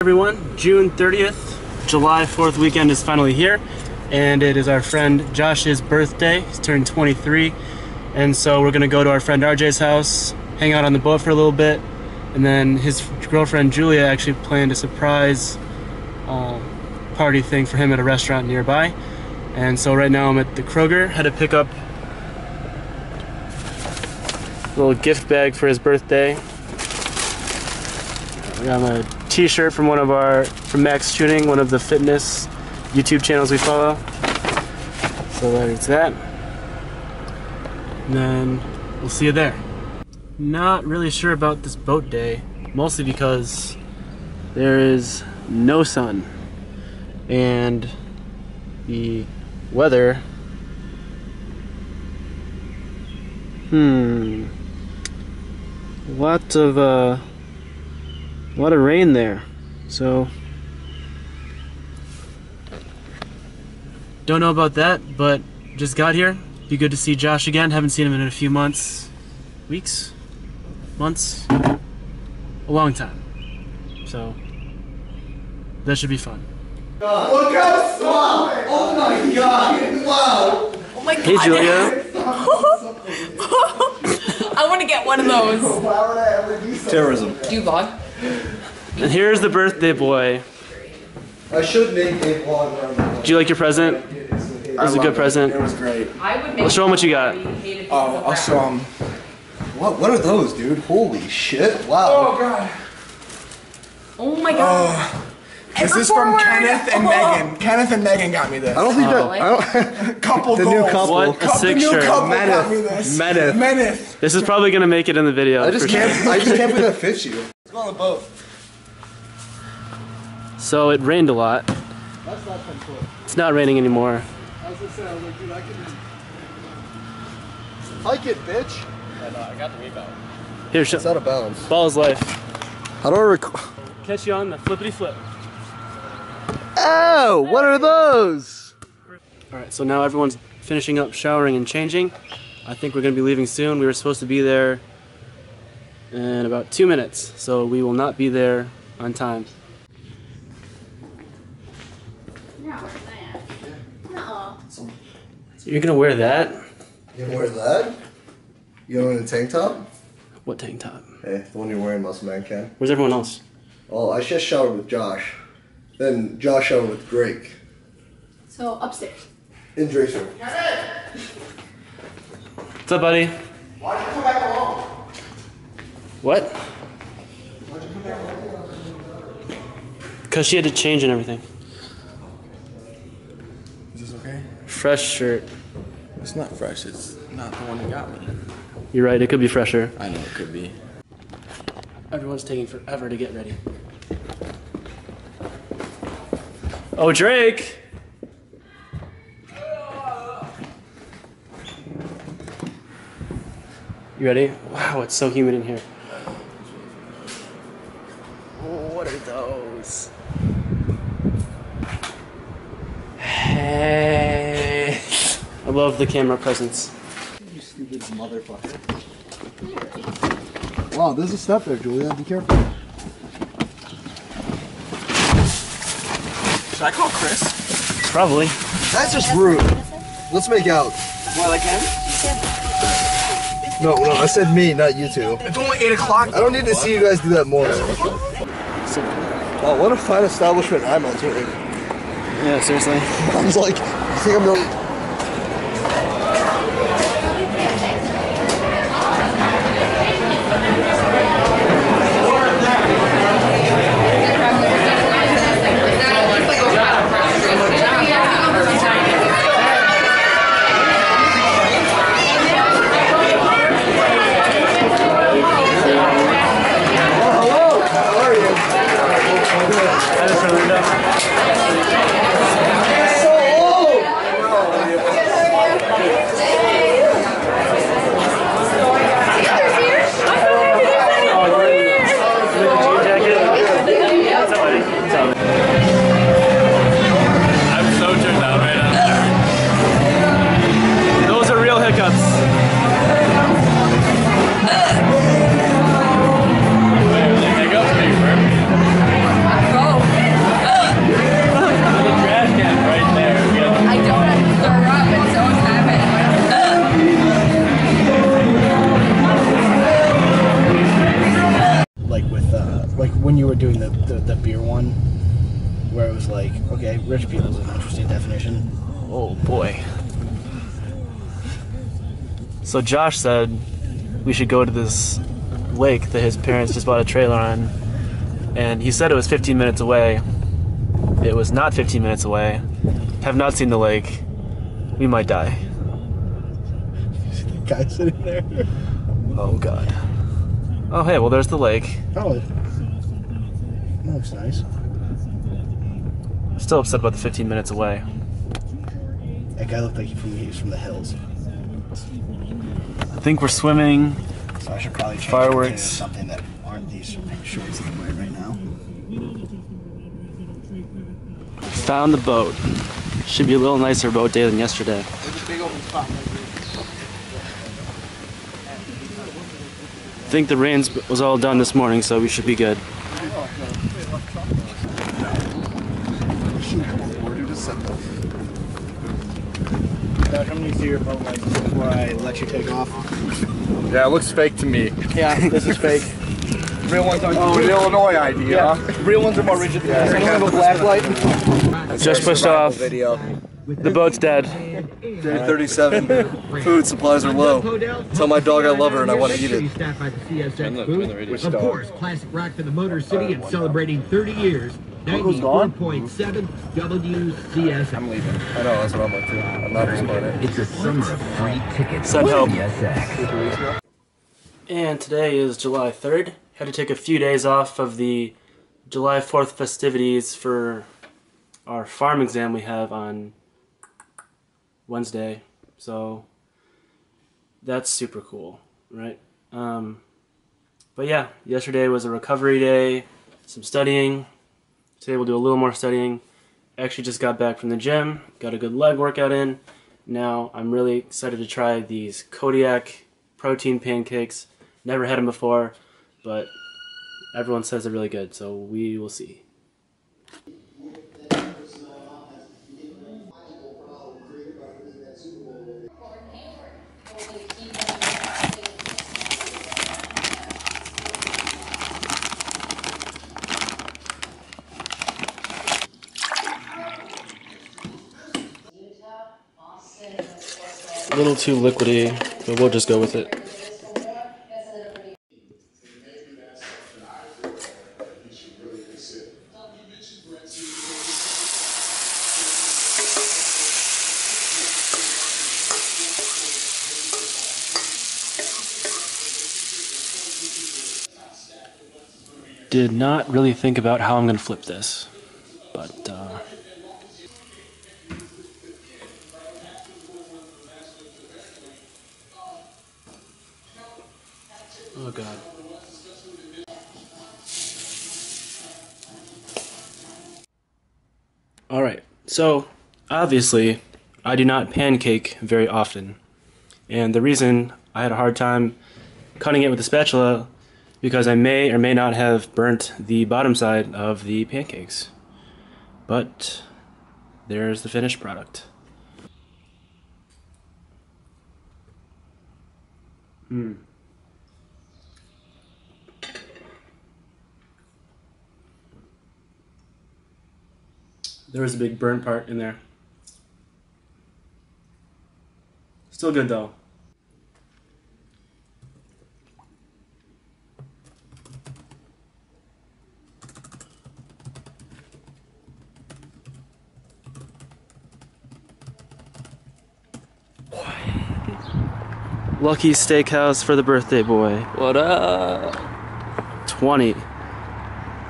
Everyone, June 30th, July 4th weekend is finally here, and it is our friend Josh's birthday. He's turned 23, and so we're gonna go to our friend RJ's house, hang out on the boat for a little bit, and then his girlfriend Julia actually planned a surprise party thing for him at a restaurant nearby. And so right now I'm at the Kroger, had to pick up a little gift bag for his birthday. We got a t-shirt from from Max Tuning, one of the fitness YouTube channels we follow. So there's that. And then we'll see you there. Not really sure about this boat day, mostly because there is no sun and the weather, a lot of rain there, so don't know about that, but just got here. Be good to see Josh again. Haven't seen him in a few months, weeks, months, a long time, so that should be fun. Look how small! Oh my god! Wow! Oh my god! Hey Julia! I want to get one of those. Terrorism. Do you vlog? And here's the birthday boy. I should make a vlog. Did you like your present? It was a good present. It was great. I would make. Let's show him what you got. Oh, I'll show him. What are those, dude? Holy shit! Wow. Oh god. Oh my god. This is from Kenneth and Megan. Kenneth and Megan got me this. I don't think that. Couple The goals. new couple. What a sick The new shirt. couple got me this. Meneth. This is probably gonna make it in the video. I just can't believe that fits you. Let's go on the boat. So it rained a lot. That's not 10 foot. It's not raining anymore. I was gonna say, I was like, dude, I can hike it, bitch. I got the rebound. Here, It's out of bounds. ball is life. How do I record? Catch you on the flippity flip. Oh, what are those? Alright, so now everyone's finishing up showering and changing. I think we're gonna be leaving soon. We were supposed to be there in about 2 minutes, so we will not be there on time. You're gonna wear that? You gonna wear that? You gonna wear the tank top? What tank top? Hey, the one you're wearing, Muscle Man Ken. Where's everyone else? Oh, I just showered with Josh. Then Josh showered with Drake. So upstairs. In Drake's room. What's up, buddy? Why'd you come back alone? What? Why'd you come back alone? Because she had to change and everything. Is this okay? Fresh shirt. It's not fresh. It's not the one that got me. You're right, it could be fresher. I know it could be. Everyone's taking forever to get ready. Oh, Drake! You ready? Wow, it's so humid in here. Oh, what are those? Hey! I love the camera presence. You stupid motherfucker. Wow, there's a step there, Julia. Be careful. Should I call Chris? Probably. That's just rude. Let's make out. What, like him? No, I said me, not you two. It's only 8 o'clock. I don't need to see you guys do that more. Wow, what a fine establishment I'm entering. Yeah, seriously. I was like, I think I'm really... the beer one, where it was like, okay, rich people is an interesting definition. Oh boy. So Josh said we should go to this lake that his parents just bought a trailer on, and he said it was 15 minutes away. It was not 15 minutes away. Have not seen the lake. We might die. You see the guy sitting there? Oh god. Oh hey, well there's the lake. Oh, that looks nice. Still upset about the 15 minutes away. That guy looked like he was from the hills. I think we're swimming. So I should probably change Fireworks. it to something that aren't these shorts that I'm wearing right now. Found the boat. Should be a little nicer boat day than yesterday. I think the rain was all done this morning, so we should be good. Come to see your phone license before I let you take off. Yeah, it looks fake to me. Yeah, this is fake. Real ones aren't. Oh, the Illinois ID, huh? Real ones are more rigid than this. I don't have a black light. Just pushed off. Video. The boat's dead. Day 37. Food supplies are low. Tell my dog I love her and I want to eat it. Of course, classic rock for the Motor City and celebrating 30 years. 94.7 WCSM. I'm leaving. I know, that's what I'm like too. I'm not responding. It's a summer of free tickets. Send help. CSX. And today is July 3rd. Had to take a few days off of the July 4th festivities for our farm exam we have on Wednesday. So that's super cool, right? But yeah, yesterday was a recovery day, some studying. Today we'll do a little more studying. Actually just got back from the gym, got a good leg workout in. Now I'm really excited to try these Kodiak protein pancakes. Never had them before, but everyone says they're really good, so we will see. A little too liquidy, but we'll just go with it. Did not really think about how I'm going to flip this, but oh god. Alright, so obviously I do not pancake very often, and the reason I had a hard time cutting it with a spatula because I may or may not have burnt the bottom side of the pancakes. But there's the finished product. There was a big burnt part in there. Still good though. Lucky Steakhouse for the birthday boy. What up? 20.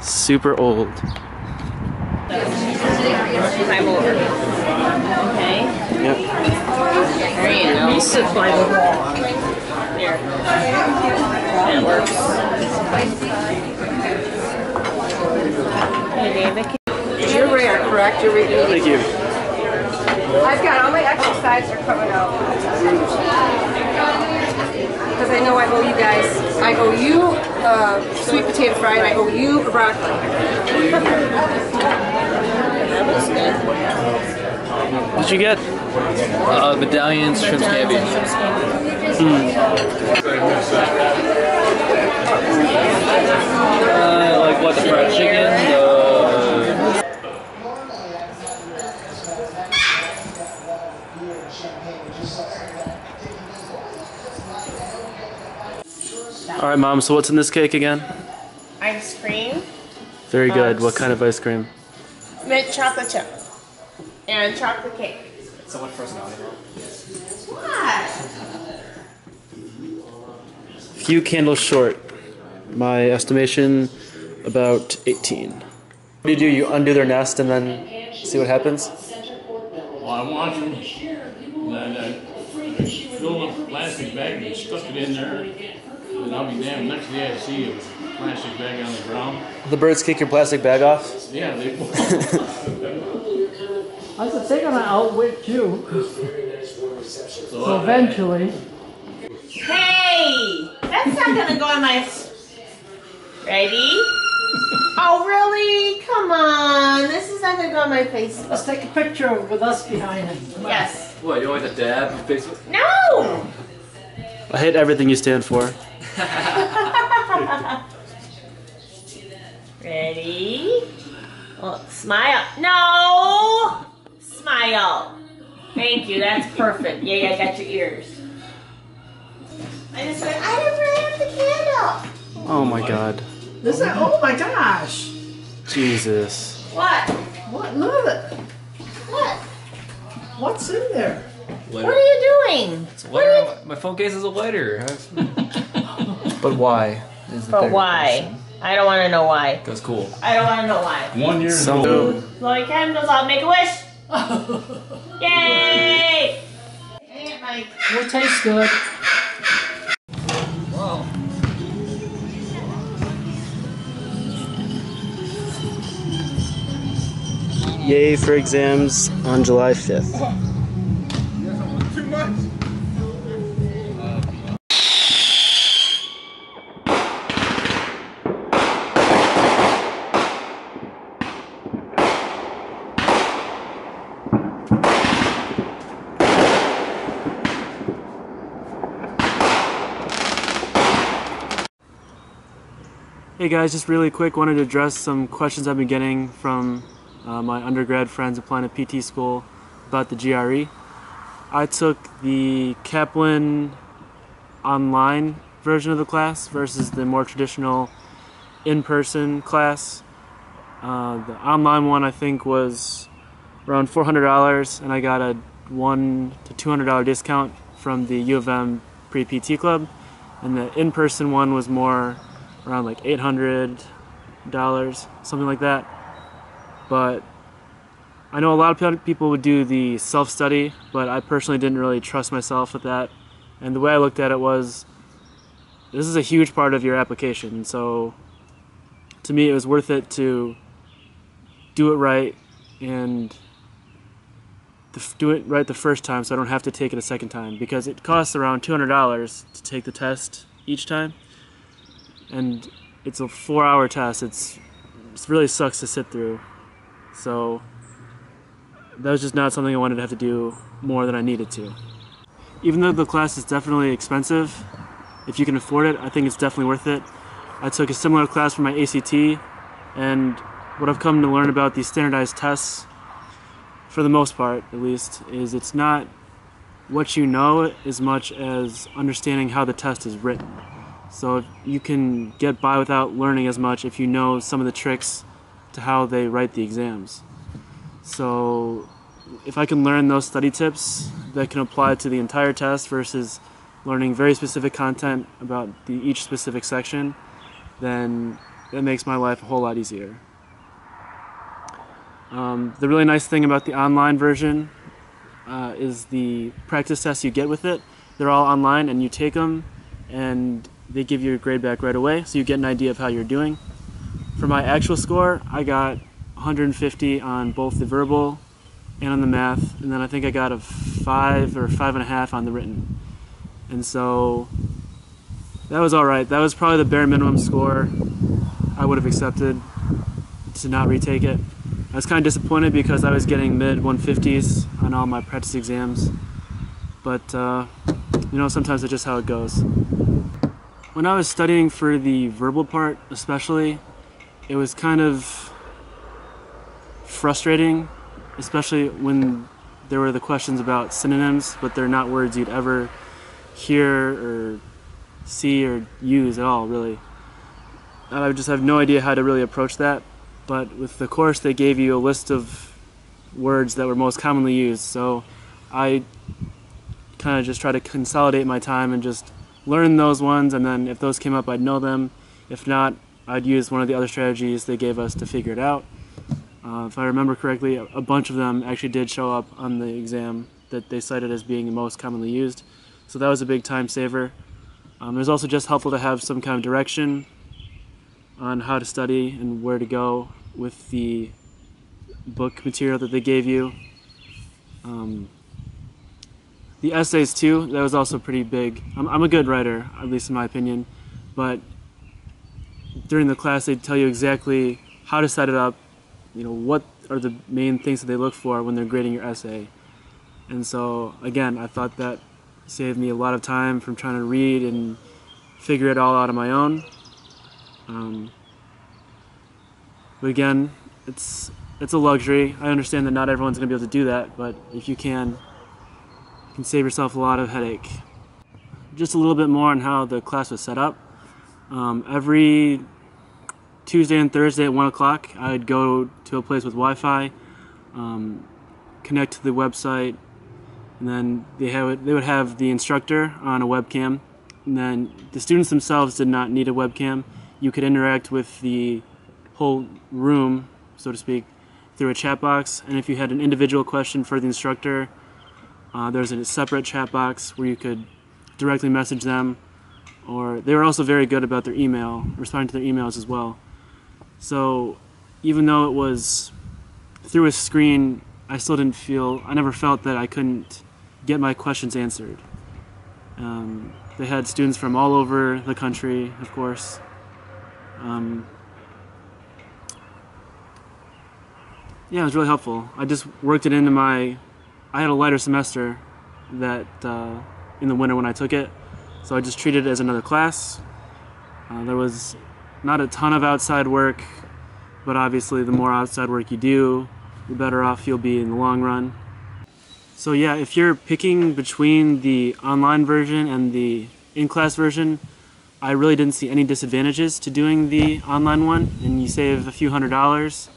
Super old. Climb over. Okay. Yep. There you go. You should climb over. There. That works. Hey, David. You're rare, correct? You're reading. Thank you. I've got all my exercises are coming out. Because I know I owe you guys. I owe you sweet potato fry and I owe you a broccoli. That looks good. What did you get? Medallions, shrimp scampi. Like what, the fried chicken, All right, Mom, so what's in this cake again? Ice cream. Very good. What kind of ice cream? Mint chocolate chip. And chocolate cake. So much personality. What? Few candles short. My estimation, about 18. What do you do? You undo their nest and then see what happens? Well, I watch them, and I fill the plastic bag and stuck it in there, and I'll be damned, next day I see a plastic bag on the ground. The birds kick your plastic bag off? Yeah, they I said, they're gonna outwit you. So eventually. Hey! That's not gonna go on my... Ready? Oh, really? Come on. This is not gonna go on my face. Let's take a picture with us behind him. Yes. what, you want the dab on Facebook? No! I hate everything you stand for. Ready? Oh, smile. No! Smile. Thank you. That's perfect. Yeah, I got your ears. I just went, I didn't really have the candle. Oh my god. This is, oh my gosh. Jesus. What? What? Look at it. What? What's in there? What are you doing? It's a lighter. My phone case is a lighter. But why? But why? I don't want to know why. That's cool. I don't want to know why. 1 year So, ago. Blowing candles, I'll make a wish. Yay! Dang it, Mike. Will taste good. Wow. yay for exams on July 5th. Too much. Hey guys, just really quick, wanted to address some questions I've been getting from my undergrad friends applying to PT school about the GRE. I took the Kaplan online version of the class versus the more traditional in-person class. The online one I think was around $400, and I got a $100 to $200 discount from the U of M pre-PT club, and the in-person one was more around like $800, something like that. But I know a lot of people would do the self-study, but I personally didn't really trust myself with that. And the way I looked at it was, this is a huge part of your application, so to me it was worth it to do it right and do it right the first time so I don't have to take it a second time, because it costs around $200 to take the test each time. And it's a 4-hour test. It really sucks to sit through. So that was just not something I wanted to have to do more than I needed to. Even though the class is definitely expensive, if you can afford it, I think it's definitely worth it. I took a similar class for my ACT, and what I've come to learn about these standardized tests, for the most part at least, is it's not what you know as much as understanding how the test is written. So you can get by without learning as much if you know some of the tricks to how they write the exams. So if I can learn those study tips that can apply to the entire test versus learning very specific content about each specific section, then that makes my life a whole lot easier. The really nice thing about the online version is the practice tests you get with it. They're all online and you take them and they give you your grade back right away, so you get an idea of how you're doing. For my actual score, I got 150 on both the verbal and on the math, and then I think I got a 5 or 5.5 on the written. And so that was all right. That was probably the bare minimum score I would have accepted to not retake it. I was kind of disappointed because I was getting mid 150s on all my practice exams, but you know, sometimes it's just how it goes. When I was studying for the verbal part especially, it was kind of frustrating, especially when there were the questions about synonyms, but they're not words you'd ever hear or see or use at all, really. And I just have no idea how to really approach that. But with the course, they gave you a list of words that were most commonly used, so I kind of just try to consolidate my time and just learn those ones, and then if those came up, I'd know them. If not, I'd use one of the other strategies they gave us to figure it out. If I remember correctly, a bunch of them actually did show up on the exam that they cited as being the most commonly used, so that was a big time saver. It was also just helpful to have some kind of direction on how to study and where to go with the book material that they gave you. The essays too, that was also pretty big. I'm a good writer, at least in my opinion, but during the class they'd tell you exactly how to set it up, what are the main things that they look for when they're grading your essay. And so again, I thought that saved me a lot of time from trying to read and figure it all out on my own. But again, it's a luxury. I understand that not everyone's going to be able to do that, but if you can save yourself a lot of headache. Just a little bit more on how the class was set up. Every Tuesday and Thursday at 1 o'clock, I'd go to a place with Wi-Fi, connect to the website, and then they would have the instructor on a webcam. And then the students themselves did not need a webcam. You could interact with the whole room, so to speak, through a chat box. And if you had an individual question for the instructor, there's a separate chat box where you could directly message them, or they were also very good about their email, responding to their emails as well. So even though it was through a screen, I never felt that I couldn't get my questions answered. They had students from all over the country, of course. Yeah, it was really helpful. I just worked it into I had a lighter semester that in the winter when I took it, so I just treated it as another class. There was not a ton of outside work, but obviously the more outside work you do, the better off you'll be in the long run. So yeah, if you're picking between the online version and the in-class version, I really didn't see any disadvantages to doing the online one, and you save a few $100s.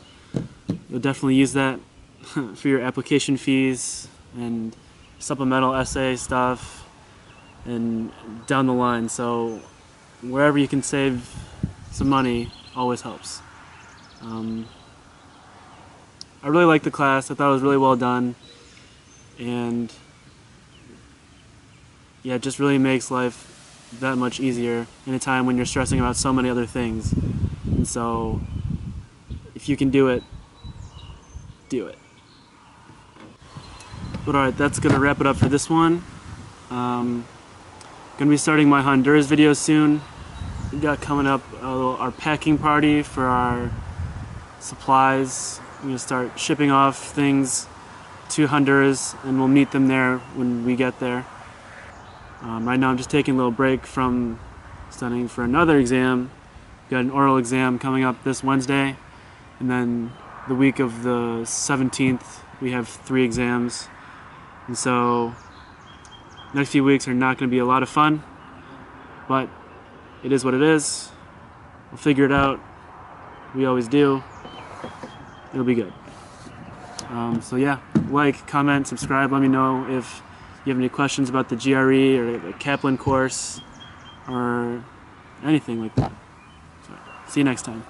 You'll definitely use that for your application fees and supplemental essay stuff and down the line. So wherever you can save some money always helps. I really liked the class. I thought it was really well done, and yeah, it just really makes life that much easier in a time when you're stressing about so many other things. And so if you can do it, do it. But alright, that's going to wrap it up for this one. Going to be starting my Honduras video soon. We got coming up our packing party for our supplies. I'm going to start shipping off things to Honduras, and we'll meet them there when we get there. Right now I'm just taking a little break from studying for another exam. Got an oral exam coming up this Wednesday, and then the week of the 17th we have 3 exams. And so next few weeks are not going to be a lot of fun, but it is what it is. We'll figure it out. We always do. It'll be good. So yeah, like, comment, subscribe. Let me know if you have any questions about the GRE or the Kaplan course or anything like that. So, see you next time.